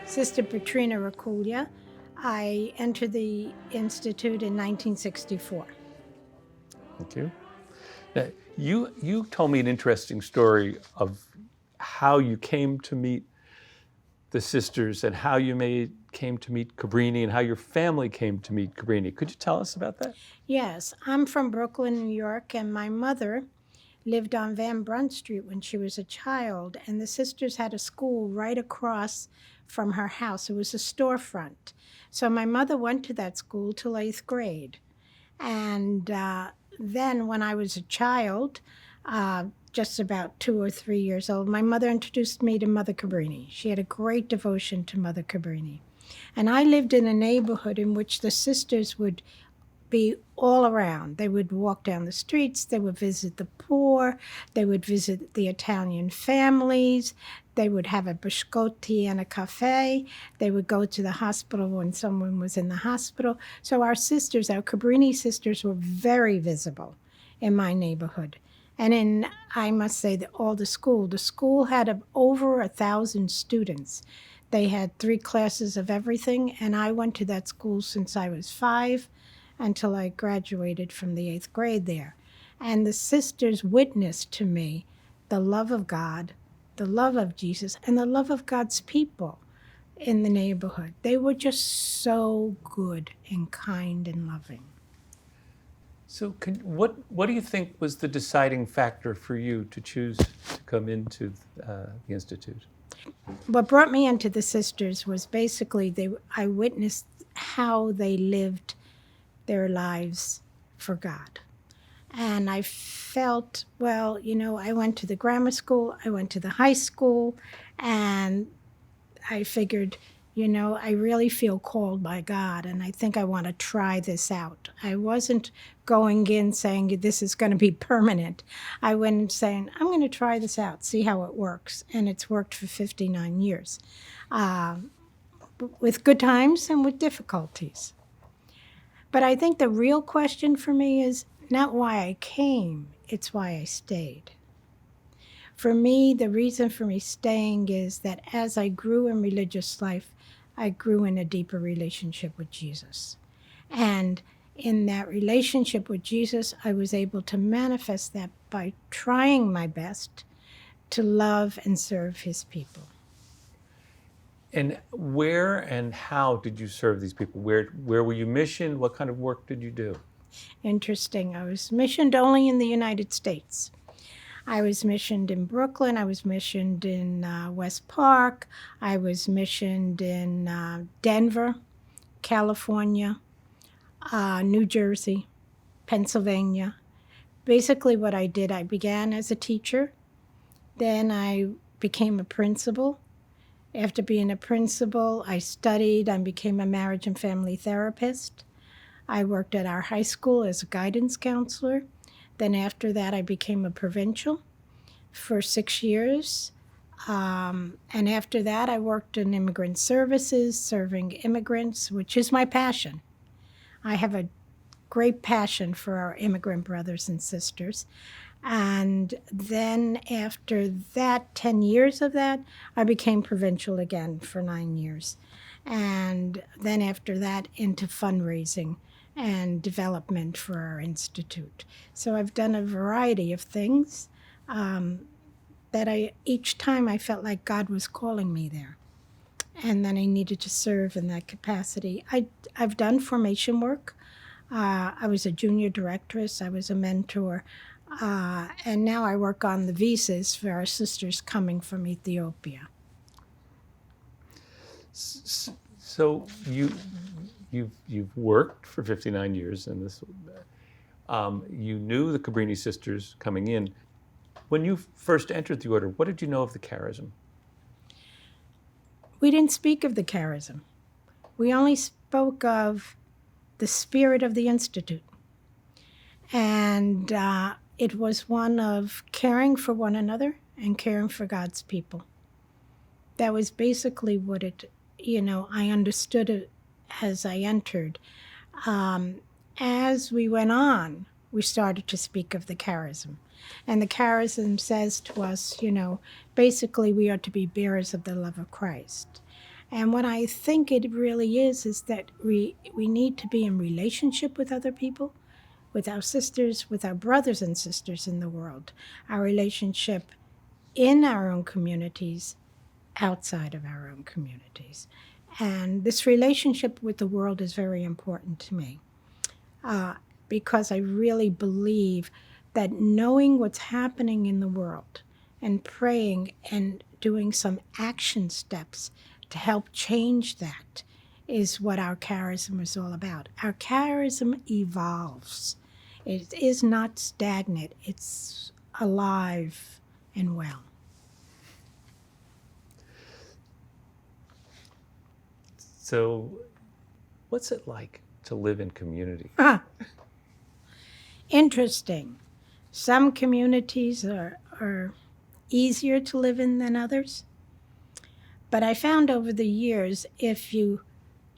Sister Pietrina Raccuglia. I entered the Institute in 1964. Thank you. Now, you told me an interesting story of how you came to meet the sisters and how you came to meet Cabrini and how your family came to meet Cabrini. Could you tell us about that? Yes, I'm from Brooklyn, New York, and my mother lived on Van Brunt Street when she was a child, and the sisters had a school right across from her house. It was a storefront. So my mother went to that school till 8th grade. And then when I was a child, just about 2 or 3 years old, my mother introduced me to Mother Cabrini. She had a great devotion to Mother Cabrini. And I lived in a neighborhood in which the sisters would be all around. They would walk down the streets, they would visit the poor, they would visit the Italian families, they would have a biscotti and a cafe, they would go to the hospital when someone was in the hospital. So our sisters, our Cabrini sisters, were very visible in my neighborhood. And I must say that the school had over 1,000 students. They had 3 classes of everything, and I went to that school since I was 5 until I graduated from the 8th grade there. And the sisters witnessed to me the love of God, the love of Jesus, and the love of God's people in the neighborhood. They were just so good and kind and loving. So what do you think was the deciding factor for you to choose to come into the Institute? What brought me into the sisters was basically I witnessed how they lived their lives for God. And I felt, well, I went to the grammar school, I went to the high school, and I figured, I really feel called by God, and I think I want to try this out. I wasn't going in saying this is going to be permanent. I went in saying, I'm going to try this out, see how it works. And it's worked for 59 years, with good times and with difficulties. But I think the real question for me is not why I came, it's why I stayed. For me, the reason for me staying is that as I grew in religious life, I grew in a deeper relationship with Jesus. And in that relationship with Jesus, I was able to manifest that by trying my best to love and serve his people. And where and how did you serve these people? Where were you missioned? What kind of work did you do? Interesting. I was missioned only in the United States. I was missioned in Brooklyn. I was missioned in West Park. I was missioned in Denver, California, New Jersey, Pennsylvania. Basically what I did, I began as a teacher. Then I became a principal. After being a principal, I studied and became a marriage and family therapist. I worked at our high school as a guidance counselor. Then after that, I became a provincial for 6 years. And after that, I worked in immigrant services, serving immigrants, which is my passion. I have a great passion for our immigrant brothers and sisters. And then after that, 10 years of that, I became provincial again for 9 years. And then after that, into fundraising and development for our institute. So I've done a variety of things that each time I felt like God was calling me there. And then I needed to serve in that capacity. I've done formation work. I was a junior directress. I was a mentor. And now I work on the visas for our sisters coming from Ethiopia. So you've worked for 59 years, and this you knew the Cabrini sisters coming in. When you first entered the order, what did you know of the charism? We didn't speak of the charism. We only spoke of the spirit of the Institute. And it was one of caring for one another and caring for God's people. That was basically what I understood it as I entered. As we went on, we started to speak of the charism. And the charism says to us, basically we are to be bearers of the love of Christ. And what I think it really is that we need to be in relationship with other people, with our sisters, with our brothers and sisters in the world, our relationship in our own communities, outside of our own communities. And this relationship with the world is very important to me, because I really believe that knowing what's happening in the world and praying and doing some action steps to help change that is what our charism is all about. Our charism evolves. It is not stagnant. It's alive and well. So, what's it like to live in community? Interesting. Some communities are easier to live in than others. But I found over the years, if you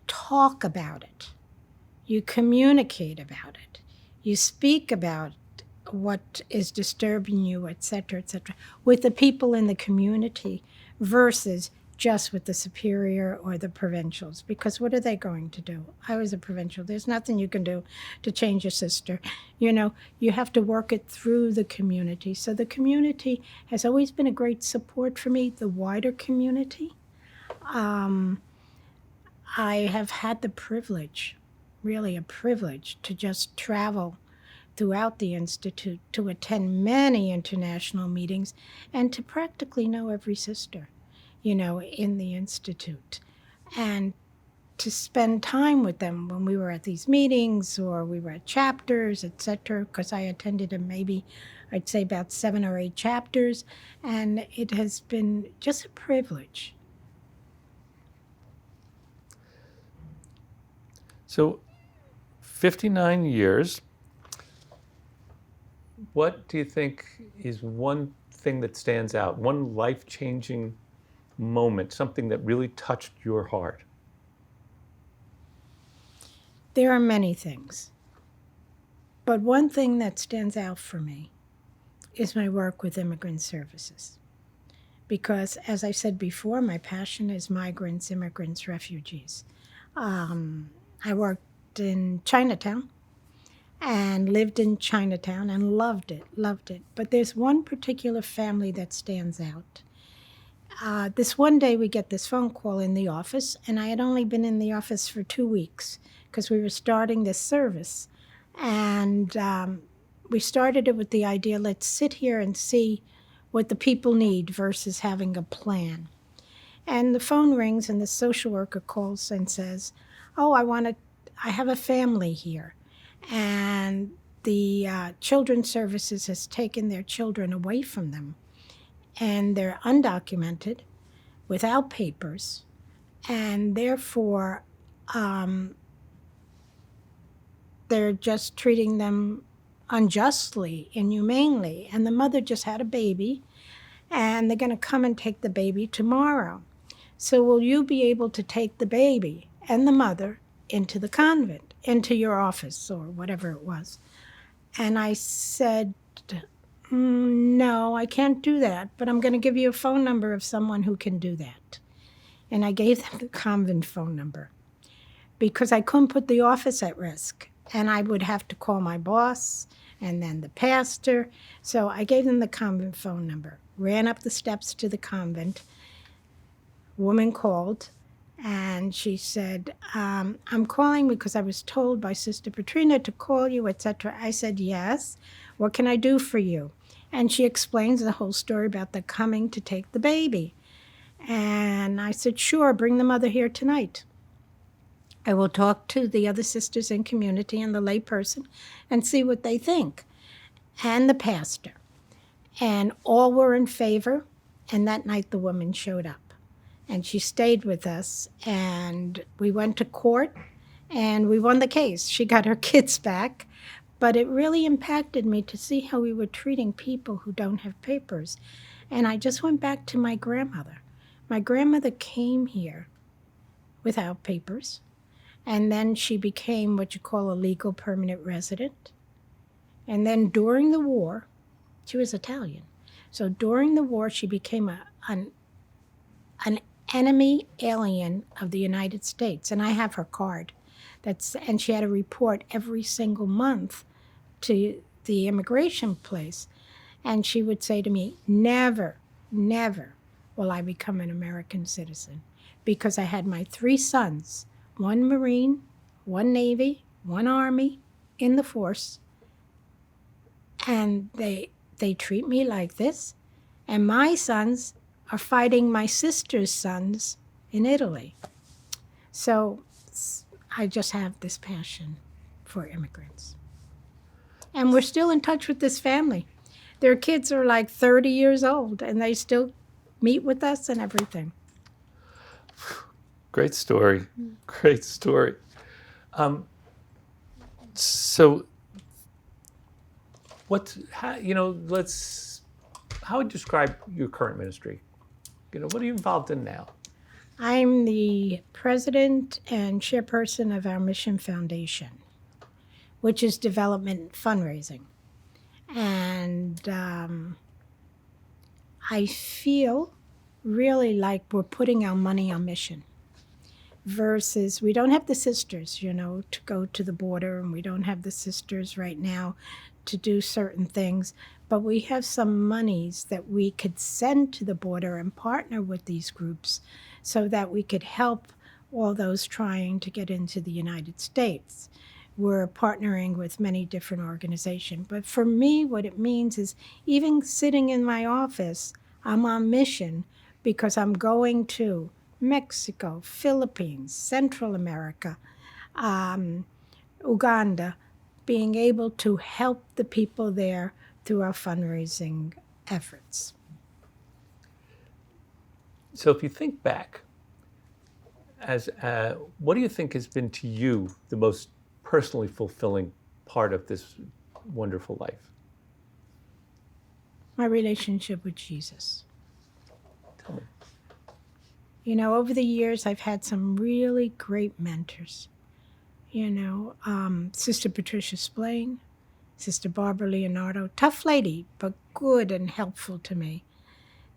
talk about it, you communicate about it, you speak about what is disturbing you, etc., with the people in the community versus just with the superior or the provincials. Because what are they going to do? I was a provincial. There's nothing you can do to change your sister. You have to work it through the community. So the community has always been a great support for me, the wider community. I have had the privilege, really a privilege, to just travel throughout the Institute, to attend many international meetings, and to practically know every sister, in the Institute. And to spend time with them when we were at these meetings or we were at chapters, etc., because I attended maybe, I'd say about 7 or 8 chapters, and it has been just a privilege. So, 59 years. What do you think is one thing that stands out, one life-changing moment, something that really touched your heart? There are many things, but one thing that stands out for me is my work with immigrant services. Because, as I said before, my passion is migrants, immigrants, refugees. I worked in Chinatown and lived in Chinatown and loved it. But there's one particular family that stands out. This one day we get this phone call in the office, and I had only been in the office for 2 weeks because we were starting this service. And we started it with the idea, let's sit here and see what the people need versus having a plan. And the phone rings and the social worker calls and says, oh, I have a family here. And the children's services has taken their children away from them. And they're undocumented, without papers, and therefore they're just treating them unjustly, inhumanely. And the mother just had a baby, and they're going to come and take the baby tomorrow. So will you be able to take the baby and the mother into the convent, into your office or whatever it was? And I said, no, I can't do that, but I'm going to give you a phone number of someone who can do that. And I gave them the convent phone number because I couldn't put the office at risk. And I would have to call my boss and then the pastor. So I gave them the convent phone number, ran up the steps to the convent. Woman called, and she said, I'm calling because I was told by Sister Pietrina to call you, etc. I said, yes. What can I do for you? And she explains the whole story about the coming to take the baby. And I said, sure, bring the mother here tonight. I will talk to the other sisters in community and the lay person and see what they think, and the pastor. And all were in favor, and that night the woman showed up. And she stayed with us, and we went to court, and we won the case. She got her kids back, but it really impacted me to see how we were treating people who don't have papers. And I just went back to my grandmother. My grandmother came here without papers, and then she became what you call a legal permanent resident. And then during the war, she was Italian. So during the war, she became an enemy alien of the United States. And I have her card. And she had to report every single month to the immigration place. And she would say to me, never, never will I become an American citizen, because I had my 3 sons, 1 Marine, 1 Navy, 1 Army in the force, and they treat me like this. And my sons are fighting my sister's sons in Italy. So I just have this passion for immigrants. And we're still in touch with this family. Their kids are like 30 years old, and they still meet with us and everything. Great story. Great story. So, how would you describe your current ministry? What are you involved in now? I'm the president and chairperson of our Mission Foundation, which is development fundraising. And I feel really like we're putting our money on mission, versus we don't have the sisters, to go to the border, and we don't have the sisters right now to do certain things, but we have some monies that we could send to the border and partner with these groups so that we could help all those trying to get into the United States. We're partnering with many different organizations. But for me, what it means is, even sitting in my office, I'm on mission, because I'm going to Mexico, Philippines, Central America, Uganda, being able to help the people there through our fundraising efforts. So if you think back, what do you think has been to you the most personally fulfilling part of this wonderful life? My relationship with Jesus. Tell me. Over the years, I've had some really great mentors. Sister Patricia Splain, Sister Barbara Leonardo, tough lady, but good and helpful to me.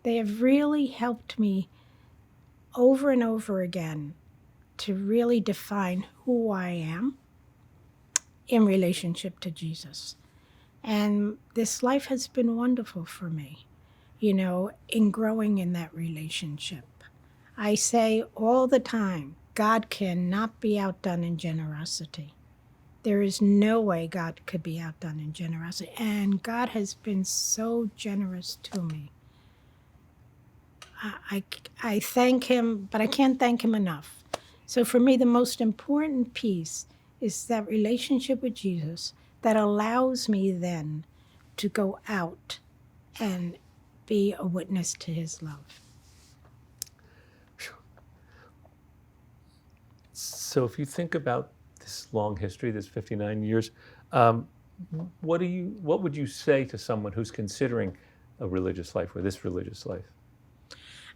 They have really helped me over and over again to really define who I am in relationship to Jesus. And this life has been wonderful for me, in growing in that relationship. I say all the time, God cannot be outdone in generosity. There is no way God could be outdone in generosity. And God has been so generous to me. I thank him, but I can't thank him enough. So for me, the most important piece is that relationship with Jesus that allows me then to go out and be a witness to his love. So if you think about this long history, this 59 years, what would you say to someone who's considering a religious life, or this religious life?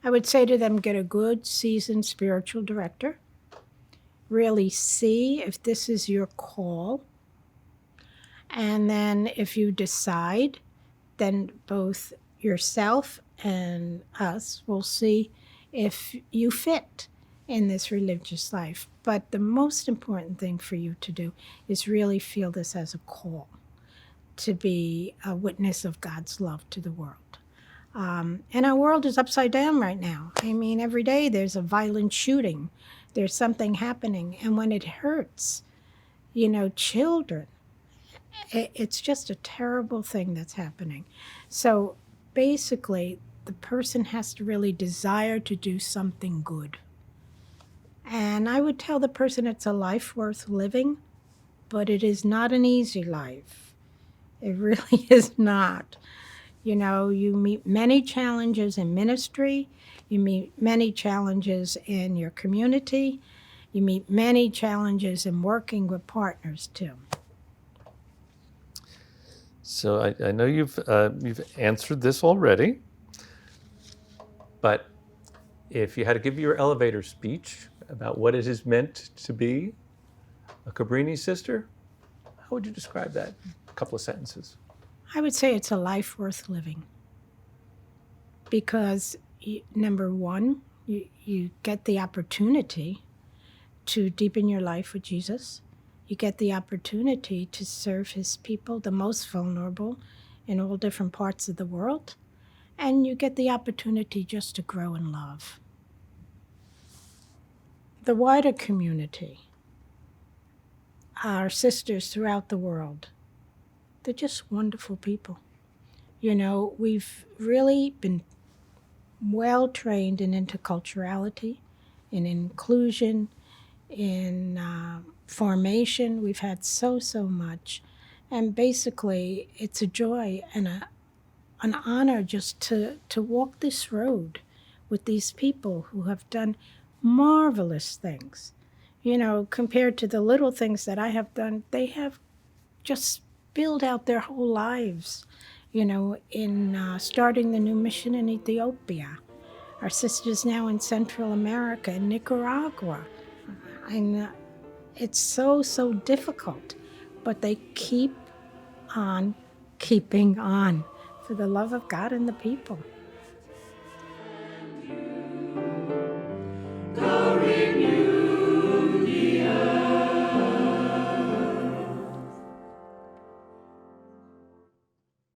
I would say to them, get a good, seasoned spiritual director. Really see if this is your call. And then if you decide, then both yourself and us will see if you fit in this religious life. But the most important thing for you to do is really feel this as a call to be a witness of God's love to the world. And our world is upside down right now. I mean, every day there's a violent shooting. There's something happening. And when it hurts, children, it's just a terrible thing that's happening. So basically, the person has to really desire to do something good. And I would tell the person it's a life worth living, but it is not an easy life. It really is not. You meet many challenges in ministry. You meet many challenges in your community. You meet many challenges in working with partners, too. So I know you've answered this already, but if you had to give your elevator speech about what it is meant to be a Cabrini sister, how would you describe that? A couple of sentences. I would say it's a life worth living. Because, number one, You get the opportunity to deepen your life with Jesus. You get the opportunity to serve his people, the most vulnerable in all different parts of the world. And you get the opportunity just to grow in love. The wider community, our sisters throughout the world, they're just wonderful people. You know, we've really been well trained in interculturality, in inclusion, in formation. We've had so much. And basically, it's a joy and an honor just to walk this road with these people who have done marvelous things. You know, compared to the little things that I have done, they have just spilled out their whole lives, you know, in starting the new mission in Ethiopia. Our sisters now in Central America, in Nicaragua. And it's so difficult, but they keep on keeping on for the love of God and the people.